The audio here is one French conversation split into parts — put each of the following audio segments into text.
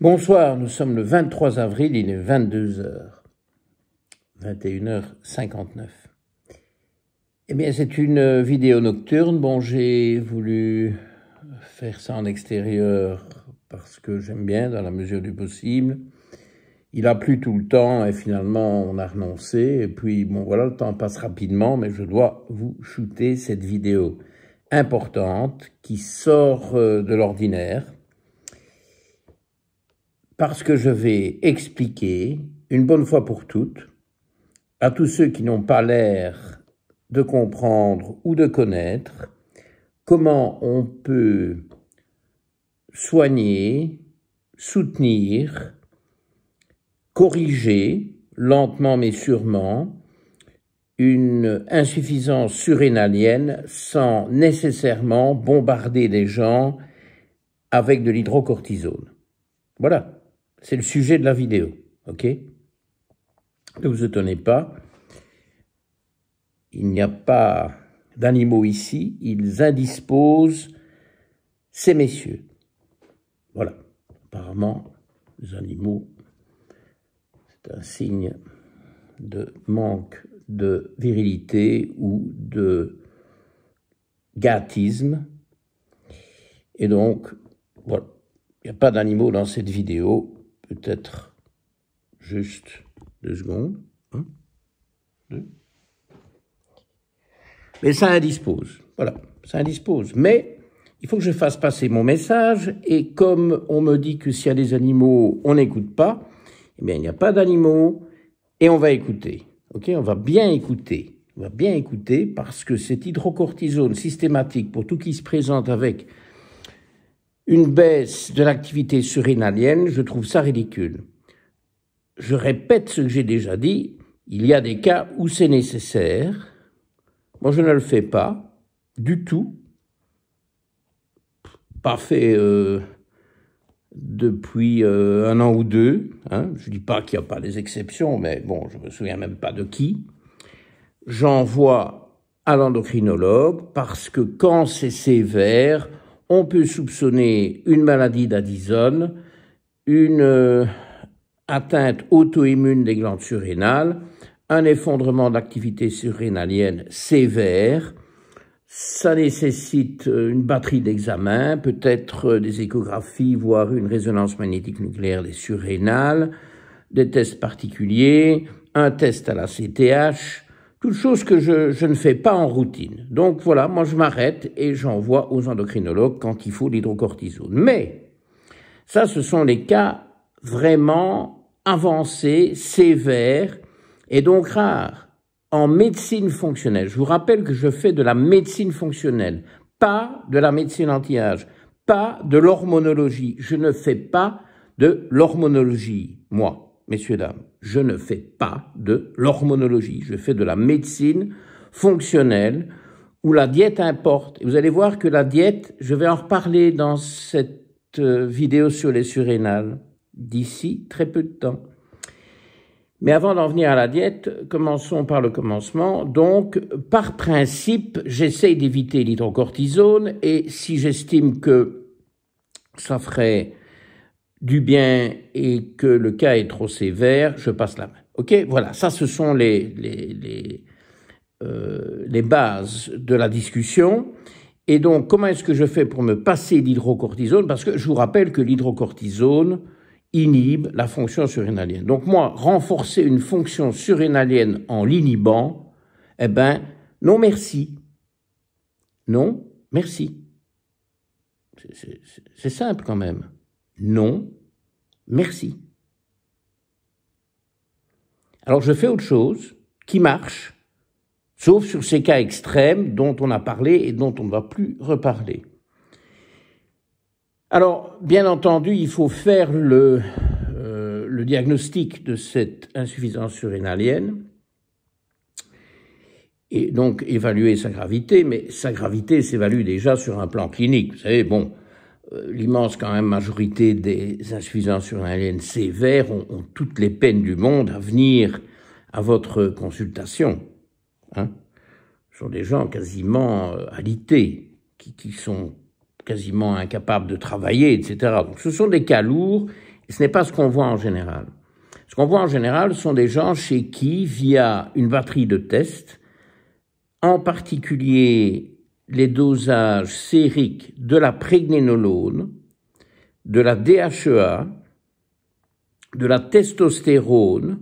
Bonsoir, nous sommes le 23 avril, il est 22h, 21h59. Eh bien, c'est une vidéo nocturne. Bon, j'ai voulu faire ça en extérieur parce que j'aime bien, dans la mesure du possible. Il a plu tout le temps et finalement, on a renoncé. Et puis, bon, voilà, le temps passe rapidement, mais je dois vous shooter cette vidéo importante qui sort de l'ordinaire. Parce que je vais expliquer, une bonne fois pour toutes, à tous ceux qui n'ont pas l'air de comprendre ou de connaître, comment on peut soigner, soutenir, corriger, lentement mais sûrement, une insuffisance surrénalienne sans nécessairement bombarder les gens avec de l'hydrocortisone. Voilà. C'est le sujet de la vidéo, ok? Ne vous étonnez pas, il n'y a pas d'animaux ici, ils indisposent ces messieurs. Voilà, apparemment, les animaux, c'est un signe de manque de virilité ou de gâtisme. Et donc, voilà, il n'y a pas d'animaux dans cette vidéo. Peut-être juste 2 secondes. 1, 2. Mais ça indispose. Voilà, ça indispose. Mais il faut que je fasse passer mon message. Et comme on me dit que s'il y a des animaux, on n'écoute pas, eh bien, il n'y a pas d'animaux et on va écouter. Ok, on va bien écouter. On va bien écouter parce que cette hydrocortisone systématique pour tout qui se présente avec une baisse de l'activité surrénalienne, je trouve ça ridicule. Je répète ce que j'ai déjà dit, il y a des cas où c'est nécessaire. Moi, je ne le fais pas du tout. Pas fait depuis 1 an ou 2. Hein. Je ne dis pas qu'il n'y a pas des exceptions, mais bon, je ne me souviens même pas de qui. J'envoie à l'endocrinologue parce que quand c'est sévère, on peut soupçonner une maladie d'Addison, une atteinte auto-immune des glandes surrénales, un effondrement d'activité surrénalienne sévère. Ça nécessite une batterie d'examens, peut-être des échographies, voire une résonance magnétique nucléaire des surrénales, des tests particuliers, un test à la CTH, toutes choses que je ne fais pas en routine. Donc voilà, moi je m'arrête et j'envoie aux endocrinologues quand il faut l'hydrocortisone. Mais ça, ce sont les cas vraiment avancés, sévères et donc rares. En médecine fonctionnelle, je vous rappelle que je fais de la médecine fonctionnelle, pas de la médecine anti-âge, pas de l'hormonologie. Je ne fais pas de l'hormonologie, moi. Messieurs, dames, je ne fais pas de l'hormonologie, je fais de la médecine fonctionnelle où la diète importe. Et vous allez voir que la diète, je vais en reparler dans cette vidéo sur les surrénales d'ici très peu de temps. Mais avant d'en venir à la diète, commençons par le commencement. Donc, par principe, j'essaye d'éviter l'hydrocortisone et si j'estime que ça ferait du bien et que le cas est trop sévère, je passe la main. Ok, voilà, ça ce sont les bases de la discussion. Et donc, comment est-ce que je fais pour me passer l'hydrocortisone? Parce que je vous rappelle que l'hydrocortisone inhibe la fonction surrénalienne. Donc moi, renforcer une fonction surrénalienne en l'inhibant, eh ben, non merci. Non, merci. C'est simple quand même. Non, merci. Alors je fais autre chose qui marche, sauf sur ces cas extrêmes dont on a parlé et dont on ne va plus reparler. Alors, bien entendu, il faut faire le diagnostic de cette insuffisance surrénalienne et donc évaluer sa gravité, mais sa gravité s'évalue déjà sur un plan clinique. Vous savez, bon, l'immense quand même majorité des insuffisances surrénaliennes sévères ont toutes les peines du monde à venir à votre consultation. Hein. Ce sont des gens quasiment alités, qui sont quasiment incapables de travailler, etc. Donc ce sont des cas lourds Et ce n'est pas ce qu'on voit en général. Ce qu'on voit en général sont des gens chez qui, via une batterie de tests, en particulier les dosages sériques de la prégnénolone, de la DHEA, de la testostérone,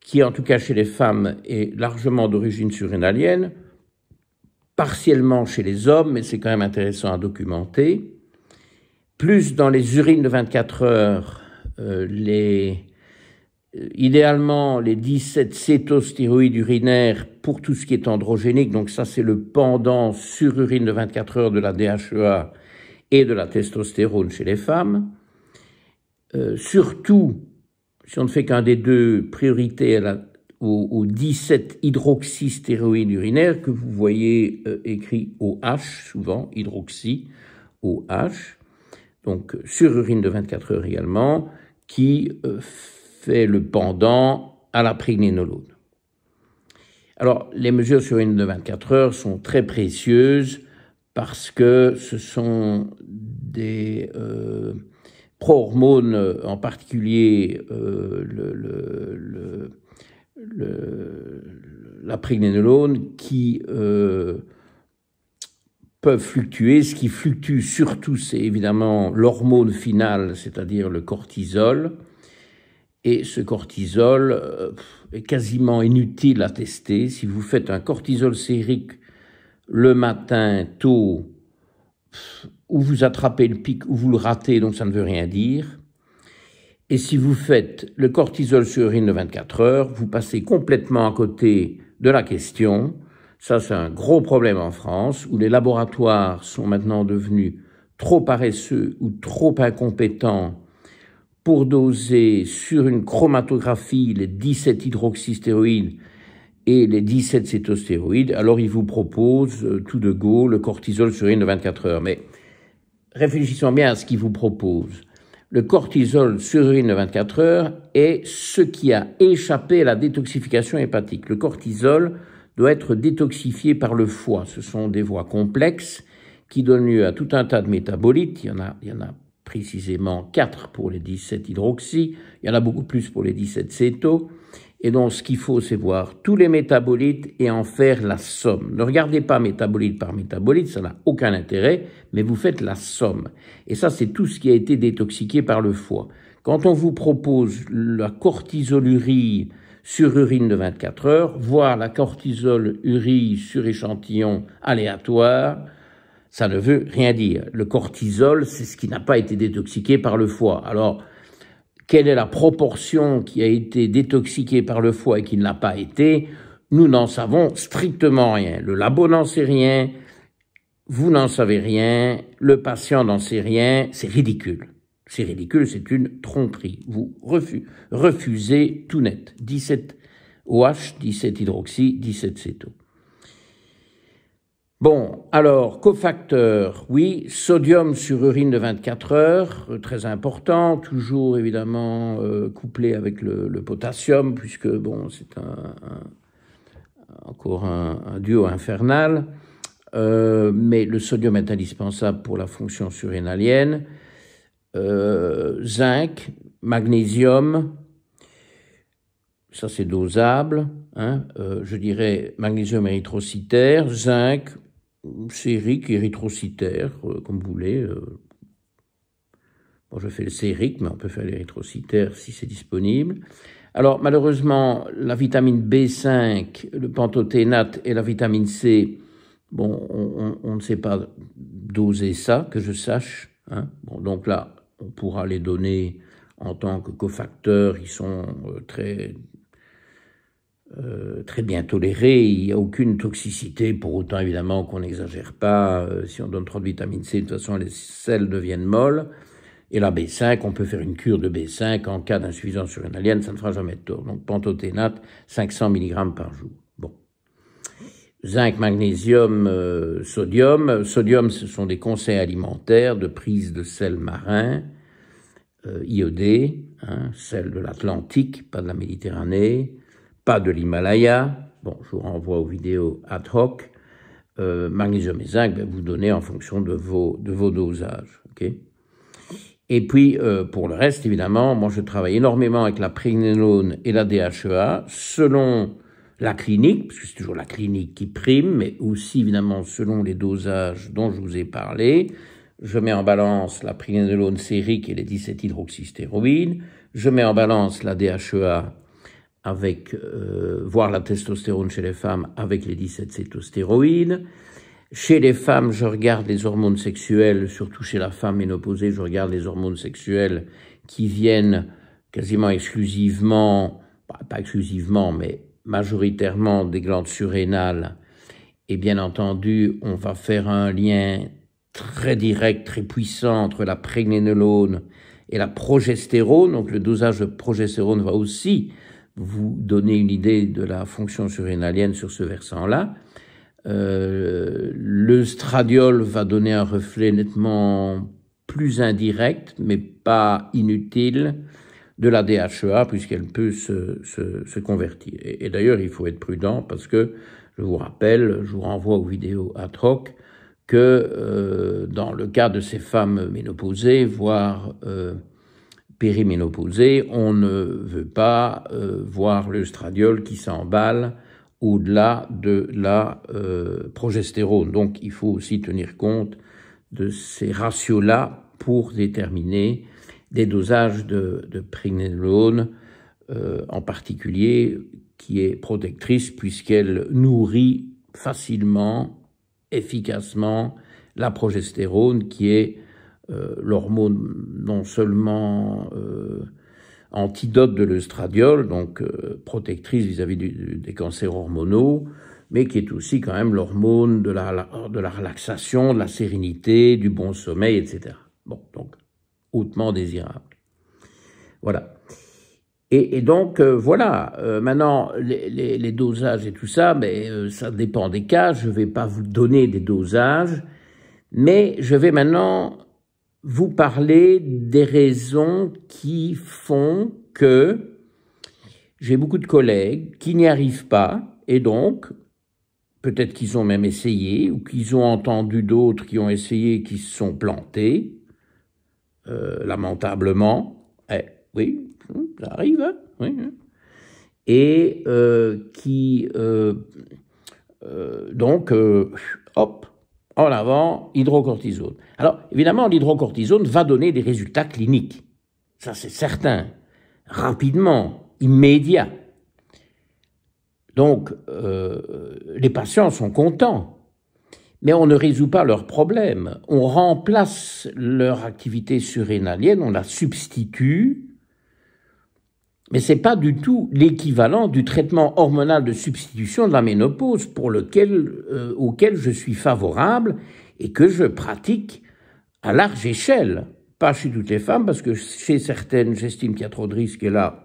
qui en tout cas chez les femmes est largement d'origine surrénalienne, partiellement chez les hommes, mais c'est quand même intéressant à documenter, plus dans les urines de 24 heures, idéalement les 17 cétostéroïdes urinaires pour tout ce qui est androgénique, donc ça c'est le pendant sur urine de 24 heures de la DHEA et de la testostérone chez les femmes. Surtout, si on ne fait qu'un des deux, priorité aux 17 hydroxystéroïdes urinaires que vous voyez écrit OH, souvent, hydroxy, OH, donc sur urine de 24 heures également, qui fait le pendant à la prégnénolone. Alors, les mesures sur urine de 24 heures sont très précieuses parce que ce sont des pro-hormones, en particulier la prégnénolone, qui peuvent fluctuer. Ce qui fluctue surtout, c'est évidemment l'hormone finale, c'est-à-dire le cortisol. Et ce cortisol est quasiment inutile à tester. Si vous faites un cortisol sérique le matin tôt, ou vous attrapez le pic ou vous le ratez, donc ça ne veut rien dire. Et si vous faites le cortisol sur urine de 24 heures, vous passez complètement à côté de la question. Ça, c'est un gros problème en France, où les laboratoires sont maintenant devenus trop paresseux ou trop incompétents pour doser sur une chromatographie les 17 hydroxystéroïdes et les 17 cétostéroïdes. Alors, ils vous proposent tout de go le cortisol sur urine de 24 heures. Mais réfléchissons bien à ce qu'ils vous proposent. Le cortisol sur urine de 24 heures est ce qui a échappé à la détoxification hépatique. Le cortisol doit être détoxifié par le foie. Ce sont des voies complexes qui donnent lieu à tout un tas de métabolites. Il y en a précisément 4 pour les 17 hydroxy, il y en a beaucoup plus pour les 17 cétos. Et donc, ce qu'il faut, c'est voir tous les métabolites et en faire la somme. Ne regardez pas métabolite par métabolite, ça n'a aucun intérêt, mais vous faites la somme. Et ça, c'est tout ce qui a été détoxiqué par le foie. Quand on vous propose la cortisolurie sur urine de 24 heures, voire la cortisolurie sur échantillon aléatoire, ça ne veut rien dire. Le cortisol, c'est ce qui n'a pas été détoxiqué par le foie. Alors, quelle est la proportion qui a été détoxiquée par le foie et qui ne l'a pas été? Nous n'en savons strictement rien. Le labo n'en sait rien, vous n'en savez rien, le patient n'en sait rien, c'est ridicule. C'est ridicule, c'est une tromperie. Vous refusez tout net. 17 OH, 17 hydroxy, 17 céto. Bon, alors, cofacteurs, oui, sodium sur urine de 24 heures, très important, toujours évidemment couplé avec le potassium, puisque, bon, c'est encore un duo infernal, mais le sodium est indispensable pour la fonction surrénalienne, zinc, magnésium, ça c'est dosable, hein, je dirais magnésium érythrocytaire, zinc, sérique, érythrocytaire, comme vous voulez. Bon, je fais le sérique, mais on peut faire l'érythrocytaire si c'est disponible. Alors, malheureusement, la vitamine B5, le pantothénate et la vitamine C, bon, on ne sait pas doser ça, que je sache. Hein. Bon, donc là, on pourra les donner en tant que cofacteurs. Ils sont très bien toléré, il n'y a aucune toxicité, pour autant évidemment qu'on n'exagère pas, si on donne trop de vitamine C, de toute façon les selles deviennent molles, et la B5, on peut faire une cure de B5 en cas d'insuffisance surrénalienne, ça ne fera jamais de tort, donc pantothénate, 500 mg par jour. Bon. Zinc, magnésium, sodium. Sodium, ce sont des conseils alimentaires de prise de sel marin, iodé, hein, sel de l'Atlantique, pas de la Méditerranée, pas de l'Himalaya, bon, je vous renvoie aux vidéos ad hoc, magnésium et zinc, ben, vous donnez en fonction de vos dosages, ok? Et puis, pour le reste, évidemment, moi, je travaille énormément avec la pregnénolone et la DHEA, selon la clinique, parce que c'est toujours la clinique qui prime, mais aussi, évidemment, selon les dosages dont je vous ai parlé. Je mets en balance la pregnénolone sérique et les 17-hydroxystéroïdes. Je mets en balance la DHEA avec, voire la testostérone chez les femmes avec les 17-cétostéroïdes. Chez les femmes, je regarde les hormones sexuelles, surtout chez la femme ménopausée, je regarde les hormones sexuelles qui viennent quasiment exclusivement, pas exclusivement, mais majoritairement des glandes surrénales. Et bien entendu, on va faire un lien très direct, très puissant entre la pregnénolone et la progestérone. Donc le dosage de progestérone va aussi vous donner une idée de la fonction surrénalienne sur ce versant-là. Le stradiol va donner un reflet nettement plus indirect, mais pas inutile, de la DHEA, puisqu'elle peut se convertir. Et d'ailleurs, il faut être prudent, parce que, je vous rappelle, je vous renvoie aux vidéos ad hoc, que dans le cas de ces femmes ménopausées, voire périménopausées, on ne veut pas voir le stradiol qui s'emballe au-delà de la progestérone. Donc, il faut aussi tenir compte de ces ratios-là pour déterminer des dosages de pregnénolone, en particulier, qui est protectrice puisqu'elle nourrit facilement, efficacement, la progestérone, qui est l'hormone non seulement antidote de l'œstradiol, donc protectrice vis-à-vis des cancers hormonaux, mais qui est aussi quand même l'hormone de la relaxation, de la sérénité, du bon sommeil, etc. Bon, donc, hautement désirable. Voilà. Et donc, voilà, maintenant, les dosages et tout ça, mais ça dépend des cas, je ne vais pas vous donner des dosages, mais je vais maintenant vous parler des raisons qui font que j'ai beaucoup de collègues qui n'y arrivent pas, et donc, peut-être qu'ils ont même essayé, ou qu'ils ont entendu d'autres qui ont essayé et qui se sont plantés, lamentablement, oui, ça arrive, hein, oui, et qui, donc, hop, en avant, hydrocortisone. Alors, évidemment, l'hydrocortisone va donner des résultats cliniques. Ça, c'est certain. Rapidement, immédiat. Donc, les patients sont contents. Mais on ne résout pas leurs problèmes. On remplace leur activité surrénalienne, on la substitue. Mais c'est pas du tout l'équivalent du traitement hormonal de substitution de la ménopause auquel je suis favorable et que je pratique à large échelle. Pas chez toutes les femmes, parce que chez certaines, j'estime qu'il y a trop de risques et là,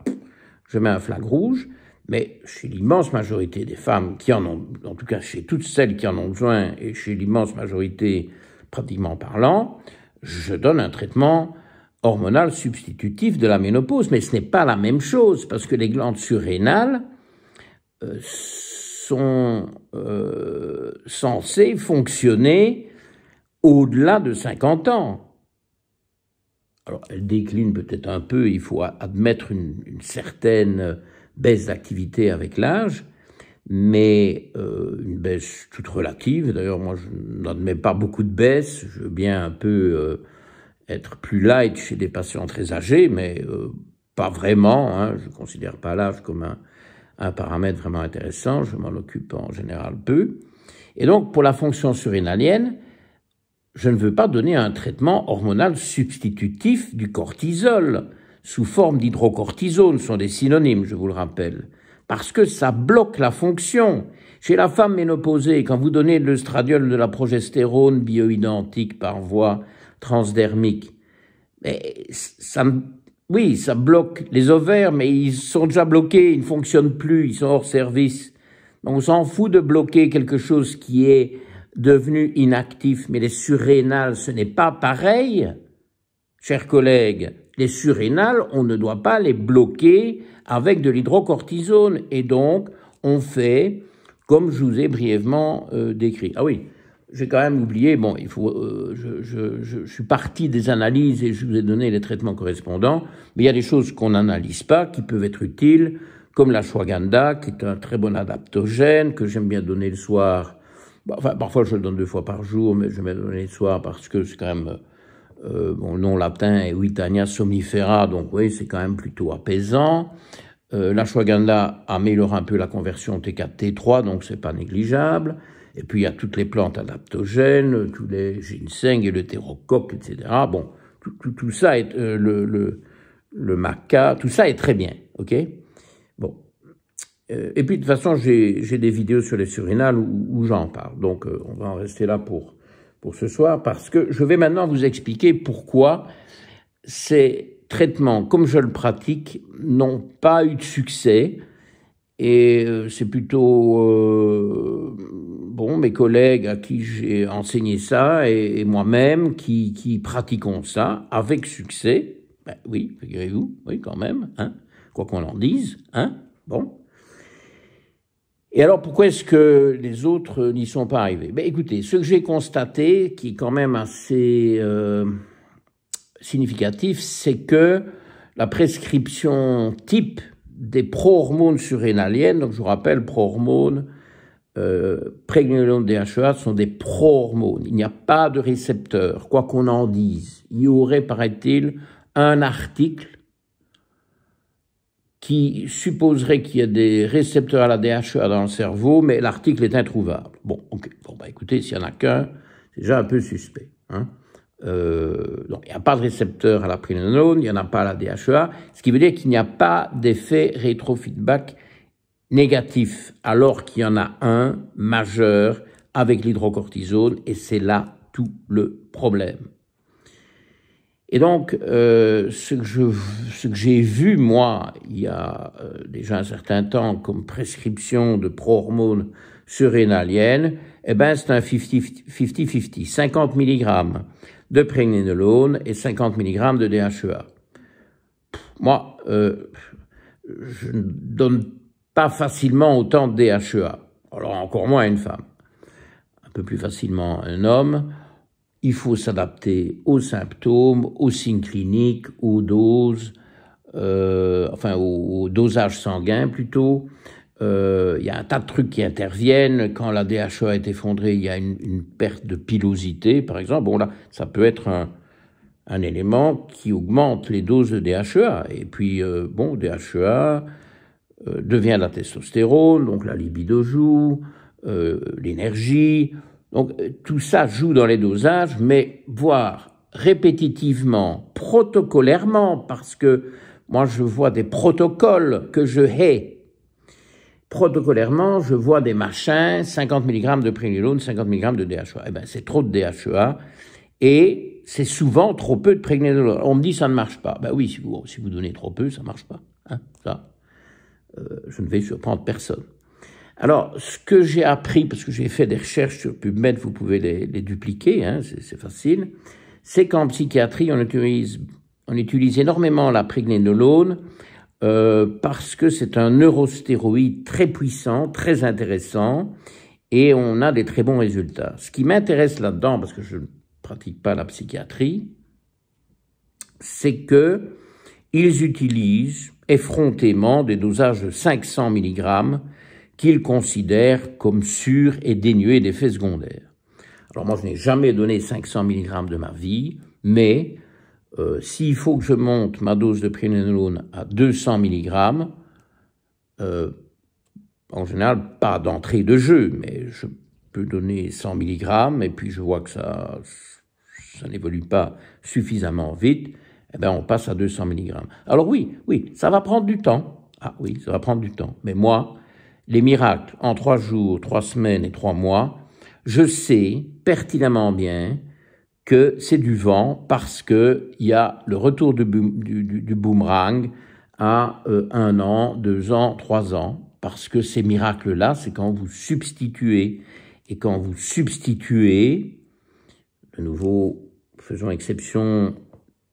je mets un flag rouge. Mais chez l'immense majorité des femmes qui en ont, en tout cas chez toutes celles qui en ont besoin et chez l'immense majorité, pratiquement parlant, je donne un traitement hormonal substitutif de la ménopause, mais ce n'est pas la même chose, parce que les glandes surrénales sont censées fonctionner au-delà de 50 ans. Alors, elles déclinent peut-être un peu, il faut admettre une certaine baisse d'activité avec l'âge, mais une baisse toute relative. D'ailleurs, moi, je n'admets pas beaucoup de baisse, je veux bien un peu être plus light chez des patients très âgés, mais pas vraiment, hein. Je ne considère pas l'âge comme un paramètre vraiment intéressant, je m'en occupe en général peu. Et donc, pour la fonction surrénalienne, je ne veux pas donner un traitement hormonal substitutif du cortisol, sous forme d'hydrocortisone, sont des synonymes, je vous le rappelle, parce que ça bloque la fonction. Chez la femme ménopausée, quand vous donnez de l'œstradiol, de la progestérone bioidentique par voie transdermique, mais oui, ça bloque les ovaires, mais ils sont déjà bloqués, ils ne fonctionnent plus, ils sont hors service. On s'en fout de bloquer quelque chose qui est devenu inactif, mais les surrénales, ce n'est pas pareil, chers collègues. Les surrénales, on ne doit pas les bloquer avec de l'hydrocortisone. Et donc, on fait, comme je vous ai brièvement décrit. Ah oui, j'ai quand même oublié, bon, il faut, je suis parti des analyses et je vous ai donné les traitements correspondants, mais il y a des choses qu'on n'analyse pas, qui peuvent être utiles, comme l'ashwagandha, qui est un très bon adaptogène, que j'aime bien donner le soir. Enfin, parfois je le donne 2 fois par jour, mais je vais le donner le soir parce que c'est quand même, bon, le nom latin est Withania somnifera, donc oui, c'est quand même plutôt apaisant. L'ashwagandha améliore un peu la conversion T4, T3, donc c'est pas négligeable. Et puis il y a toutes les plantes adaptogènes, tous les ginseng et le thérocoque, etc. Bon, tout ça est le maca, tout ça est très bien, ok. Bon, et puis de toute façon j'ai des vidéos sur les surrénales où j'en parle, donc on va en rester là pour ce soir parce que je vais maintenant vous expliquer pourquoi ces traitements, comme je le pratique, n'ont pas eu de succès. Et c'est plutôt bon, mes collègues à qui j'ai enseigné ça et moi-même qui pratiquons ça avec succès. Ben oui, figurez-vous, oui quand même, hein, quoi qu'on en dise, hein, bon. Et alors pourquoi est-ce que les autres n'y sont pas arrivés? Ben écoutez, ce que j'ai constaté, qui est quand même assez significatif, c'est que la prescription type des pro-hormones surrénaliennes, donc je vous rappelle, pro-hormones, pregnénolone, DHEA sont des pro-hormones. Il n'y a pas de récepteur, quoi qu'on en dise. Il y aurait, paraît-il, un article qui supposerait qu'il y a des récepteurs à la DHEA dans le cerveau, mais l'article est introuvable. Bon, ok. Bon, bah écoutez, s'il n'y en a qu'un, c'est déjà un peu suspect, hein. Donc, il n'y a pas de récepteur à la pregnénolone, il n'y en a pas à la DHEA, ce qui veut dire qu'il n'y a pas d'effet rétrofeedback négatif, alors qu'il y en a un majeur avec l'hydrocortisone, et c'est là tout le problème. Et donc, ce que j'ai vu, moi, il y a déjà un certain temps, comme prescription de pro-hormones surrénaliennes, eh ben, c'est un 50-50, 50 mg de pregnénolone et 50 mg de DHEA. Moi, je ne donne pas facilement autant de DHEA, alors encore moins à une femme, un peu plus facilement à un homme. Il faut s'adapter aux symptômes, aux signes cliniques, aux doses, enfin au dosage sanguin plutôt. Il y a un tas de trucs qui interviennent. Quand la DHEA est effondrée, il y a une perte de pilosité, par exemple. Bon là, ça peut être un élément qui augmente les doses de DHEA. Et puis, bon, DHEA devient la testostérone, donc la libido joue, l'énergie. Donc tout ça joue dans les dosages, mais voir répétitivement, protocolairement, parce que moi je vois des protocoles que je hais. Protocolairement, je vois des machins, 50 mg de pregnénolone, 50 mg de DHEA. Eh ben, c'est trop de DHEA et c'est souvent trop peu de pregnénolone. On me dit ça ne marche pas. Ben oui, si vous donnez trop peu, ça marche pas. Hein, ça, je ne vais surprendre personne. Alors, ce que j'ai appris, parce que j'ai fait des recherches sur PubMed, vous pouvez les dupliquer, hein, c'est facile, c'est qu'en psychiatrie, on utilise énormément la pregnénolone parce que c'est un neurostéroïde très puissant, très intéressant, et on a des très bons résultats. Ce qui m'intéresse là-dedans, parce que je ne pratique pas la psychiatrie, c'est que ils utilisent effrontément des dosages de 500 mg qu'ils considèrent comme sûrs et dénués d'effets secondaires. Alors moi, je n'ai jamais donné 500 mg de ma vie, mais s'il faut que je monte ma dose de pregnénolone à 200 mg, en général, pas d'entrée de jeu, mais je peux donner 100 mg, et puis je vois que ça n'évolue pas suffisamment vite, eh bien on passe à 200 mg. Alors oui, ça va prendre du temps. Ah oui, ça va prendre du temps. Mais moi, les miracles en 3 jours, 3 semaines et 3 mois, je sais pertinemment bien que c'est du vent parce que il y a le retour du boomerang à 1 an, 2 ans, 3 ans, parce que ces miracles-là, c'est quand vous substituez. Et quand vous substituez, de nouveau, faisons exception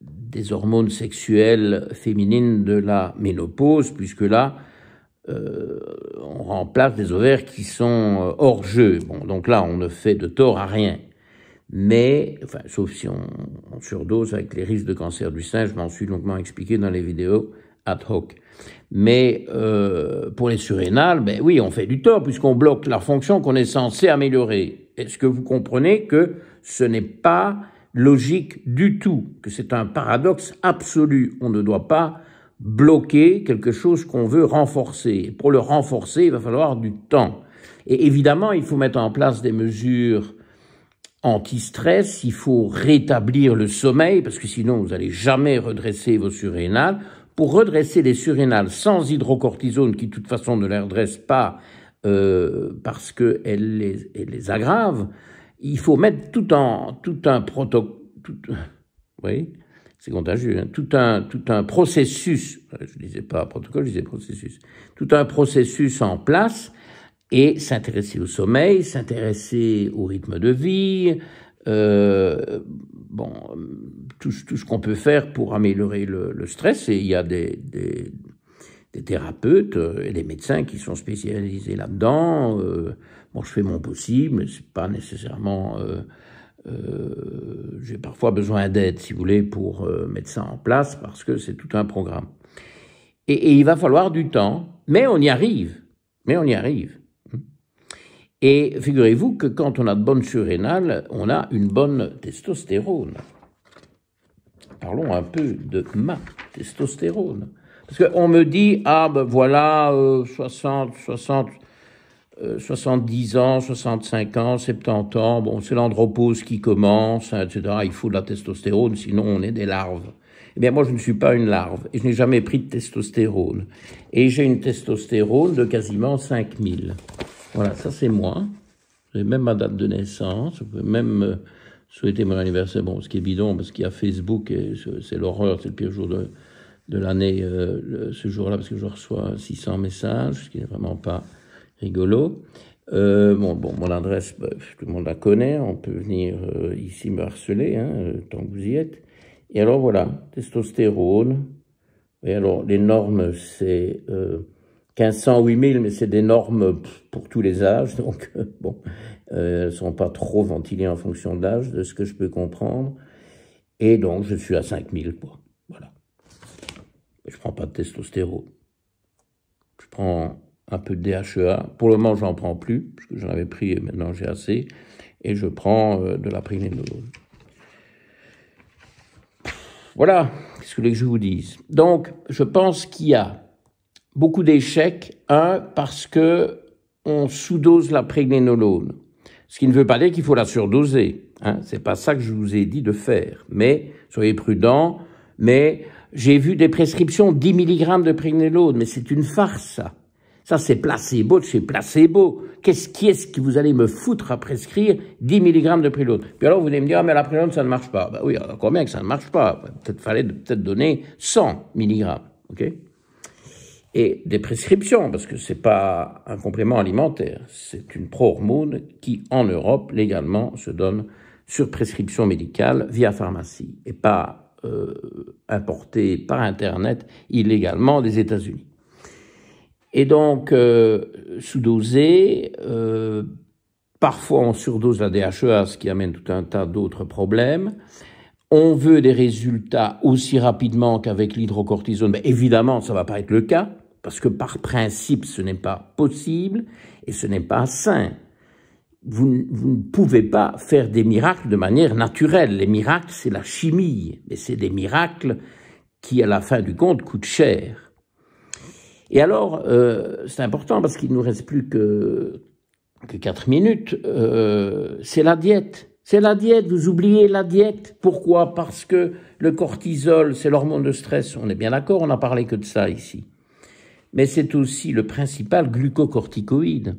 des hormones sexuelles féminines de la ménopause, puisque là, on remplace des ovaires qui sont hors jeu. Bon, donc là, on ne fait de tort à rien. Mais, enfin, sauf si on surdose avec les risques de cancer du sein, je m'en suis longuement expliqué dans les vidéos ad hoc. Mais pour les surrénales, ben oui, on fait du tort puisqu'on bloque la fonction qu'on est censé améliorer. Est-ce que vous comprenez que ce n'est pas logique du tout, que c'est un paradoxe absolu? On ne doit pas bloquer quelque chose qu'on veut renforcer. Pour le renforcer, il va falloir du temps. Et évidemment, il faut mettre en place des mesures anti-stress, il faut rétablir le sommeil, parce que sinon vous n'allez jamais redresser vos surrénales. Pour redresser les surrénales sans hydrocortisone, qui de toute façon ne les redresse pas parce qu'elle les aggrave, il faut mettre tout un protocole, oui, c'est contagieux, hein, tout un processus, je disais pas protocole, je disais processus, tout un processus en place, et s'intéresser au sommeil, s'intéresser au rythme de vie, bon, tout ce qu'on peut faire pour améliorer le stress. Et il y a des thérapeutes et des médecins qui sont spécialisés là-dedans. Bon, je fais mon possible, mais c'est pas nécessairement... j'ai parfois besoin d'aide, si vous voulez, pour mettre ça en place, parce que c'est tout un programme. Et il va falloir du temps, mais on y arrive. Mais on y arrive. Et figurez-vous que quand on a de bonnes surrénales, on a une bonne testostérone. Parlons un peu de ma testostérone. Parce qu'on me dit, ah ben voilà, 70 ans, 65 ans, 70 ans, bon, c'est l'andropause qui commence, hein, etc. Il faut de la testostérone, sinon on est des larves. Eh bien, moi, je ne suis pas une larve, et je n'ai jamais pris de testostérone. Et j'ai une testostérone de quasiment 5000. Voilà, ça c'est moi. J'ai même ma date de naissance. Vous pouvez même souhaiter mon anniversaire. Bon, ce qui est bidon, parce qu'il y a Facebook, et c'est l'horreur, c'est le pire jour de l'année, ce jour-là, parce que je reçois 600 messages, ce qui n'est vraiment pas rigolo. Bon, mon adresse, tout le monde la connaît. On peut venir ici me harceler, hein, tant que vous y êtes. Et alors voilà, testostérone. Et alors, les normes, c'est 1500, 8000, mais c'est des normes pour tous les âges, donc bon, elles sont pas trop ventilées en fonction de l'âge, de ce que je peux comprendre. Et donc, je suis à 5000, quoi. Voilà. Je prends pas de testostérone. Je prends un peu de DHEA. Pour le moment, j'en prends plus, parce que j'en avais pris et maintenant j'ai assez. Et je prends de la pregnénolone. Voilà, qu'est-ce que vous voulez que je vous dise? Donc, je pense qu'il y a beaucoup d'échecs. Parce que on sous-dose la pregnénolone. Ce qui ne veut pas dire qu'il faut la surdoser. Hein, c'est pas ça que je vous ai dit de faire. Mais, soyez prudents. Mais, j'ai vu des prescriptions 10 mg de pregnénolone. Mais c'est une farce, ça. Ça, c'est placebo de chez placebo. Qui est-ce que vous allez me foutre à prescrire 10 mg de pregnénolone? Puis alors, vous allez me dire, ah, mais la pregnénolone, ça ne marche pas. Ben oui, alors combien que ça ne marche pas? Fallait peut-être donner 100 mg. OK? Et des prescriptions, parce que c'est pas un complément alimentaire, c'est une pro-hormone qui, en Europe, légalement, se donne sur prescription médicale via pharmacie, et pas importée par Internet illégalement des États-Unis. Et donc, sous-dosé, parfois on surdose la DHEA, ce qui amène tout un tas d'autres problèmes. On veut des résultats aussi rapidement qu'avec l'hydrocortisone, mais évidemment, ça ne va pas être le cas, parce que par principe, ce n'est pas possible et ce n'est pas sain. Vous ne pouvez pas faire des miracles de manière naturelle. Les miracles, c'est la chimie, mais c'est des miracles qui, à la fin du compte, coûtent cher. Et alors, c'est important parce qu'il ne nous reste plus que 4 minutes, c'est la diète. C'est la diète, vous oubliez la diète. Pourquoi? Parce que le cortisol, c'est l'hormone de stress, on est bien d'accord, on n'a parlé que de ça ici. Mais c'est aussi le principal glucocorticoïde.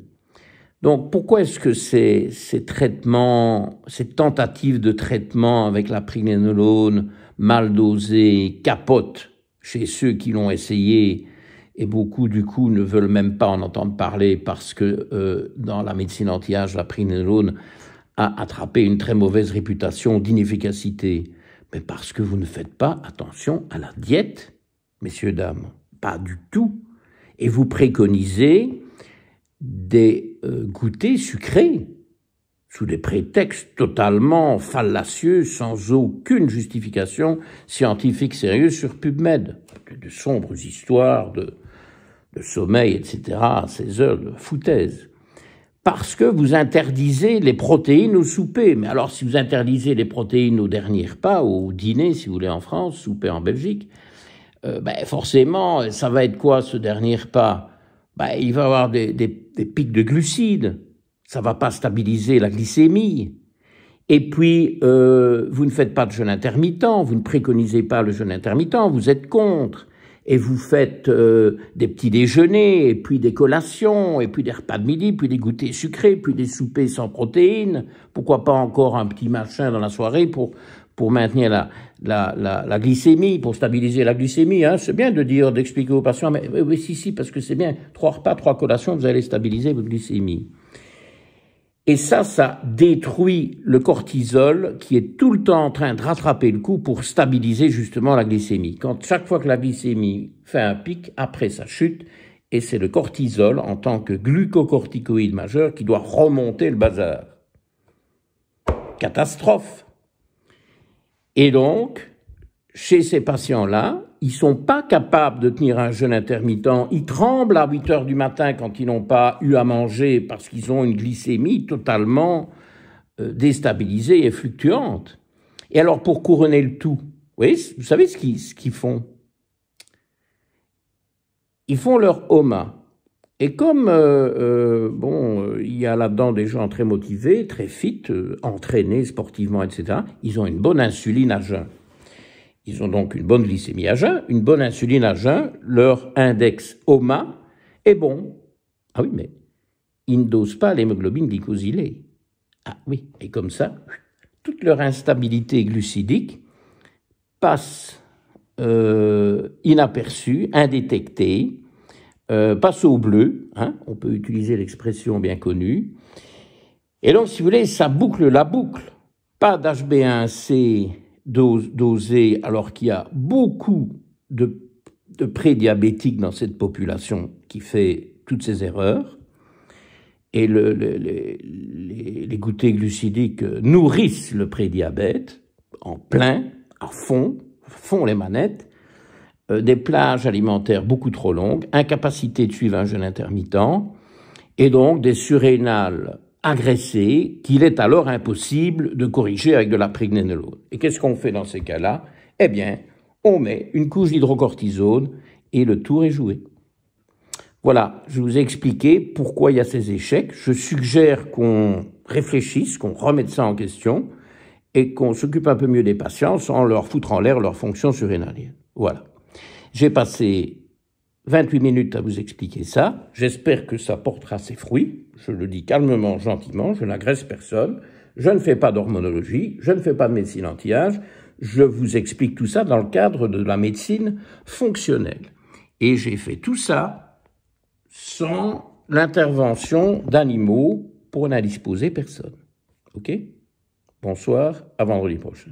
Donc pourquoi est-ce que ces traitements, ces tentatives de traitement avec la pregnénolone mal dosée capotent chez ceux qui l'ont essayé, et beaucoup du coup ne veulent même pas en entendre parler parce que dans la médecine anti-âge, la pregnénolone a attrapé une très mauvaise réputation d'inefficacité? Mais parce que vous ne faites pas attention à la diète, messieurs, dames. Pas du tout. Et vous préconisez des goûters sucrés, sous des prétextes totalement fallacieux, sans aucune justification scientifique sérieuse sur PubMed. De sombres histoires de sommeil, etc., à ces heures de foutaise. Parce que vous interdisez les protéines au souper. Mais alors, si vous interdisez les protéines au dernier repas, au dîner, si vous voulez, en France, souper en Belgique, forcément, ça va être quoi, ce dernier repas? Il va y avoir des pics de glucides. Ça va pas stabiliser la glycémie. Et puis, vous ne faites pas de jeûne intermittent, vous ne préconisez pas le jeûne intermittent, vous êtes contre. Et vous faites des petits déjeuners, et puis des collations, et puis des repas de midi, puis des goûters sucrés, puis des soupers sans protéines. Pourquoi pas encore un petit machin dans la soirée pour maintenir la glycémie, pour stabiliser la glycémie. Hein. C'est bien d'expliquer aux patients, mais oui, si, parce que c'est bien. 3 repas, 3 collations, vous allez stabiliser votre glycémie. Et ça détruit le cortisol qui est tout le temps en train de rattraper le coup pour stabiliser justement la glycémie. Chaque fois que la glycémie fait un pic, après ça chute, et c'est le cortisol en tant que glucocorticoïde majeur qui doit remonter le bazar. Catastrophe. Et donc, chez ces patients-là, ils sont pas capables de tenir un jeûne intermittent. Ils tremblent à 8 heures du matin quand ils n'ont pas eu à manger parce qu'ils ont une glycémie totalement déstabilisée et fluctuante. Et alors, pour couronner le tout, vous savez ce qu'ils font? Ils font leur HOMA. Et comme, il y a là-dedans des gens très motivés, très fit, entraînés sportivement, etc., ils ont une bonne insuline à jeun. Ils ont donc une bonne glycémie à jeun, une bonne insuline à jeun, leur index HOMA est bon. Ah oui, mais ils ne dosent pas l'hémoglobine glycosylée. Ah oui, et comme ça, toute leur instabilité glucidique passe inaperçue, indétectée, passe au bleu, hein, on peut utiliser l'expression bien connue. Et donc, si vous voulez, ça boucle la boucle. Pas d'HbA1c dosé alors qu'il y a beaucoup de prédiabétiques dans cette population qui fait toutes ces erreurs. Et les goûters glucidiques nourrissent le prédiabète en plein, à fond les manettes, des plages alimentaires beaucoup trop longues, incapacité de suivre un jeûne intermittent, et donc des surrénales agressées qu'il est alors impossible de corriger avec de la pregnénolone. Et qu'est-ce qu'on fait dans ces cas-là? Eh bien, on met une couche d'hydrocortisone et le tour est joué. Voilà, je vous ai expliqué pourquoi il y a ces échecs. Je suggère qu'on réfléchisse, qu'on remette ça en question et qu'on s'occupe un peu mieux des patients sans leur foutre en l'air leur fonction surrénalienne. Voilà. J'ai passé 28 minutes à vous expliquer ça. J'espère que ça portera ses fruits. Je le dis calmement, gentiment. Je n'agresse personne. Je ne fais pas d'hormonologie. Je ne fais pas de médecine anti-âge. Je vous explique tout ça dans le cadre de la médecine fonctionnelle. Et j'ai fait tout ça sans l'intervention d'animaux pour n'indisposer personne. OK ? Bonsoir, à vendredi prochain.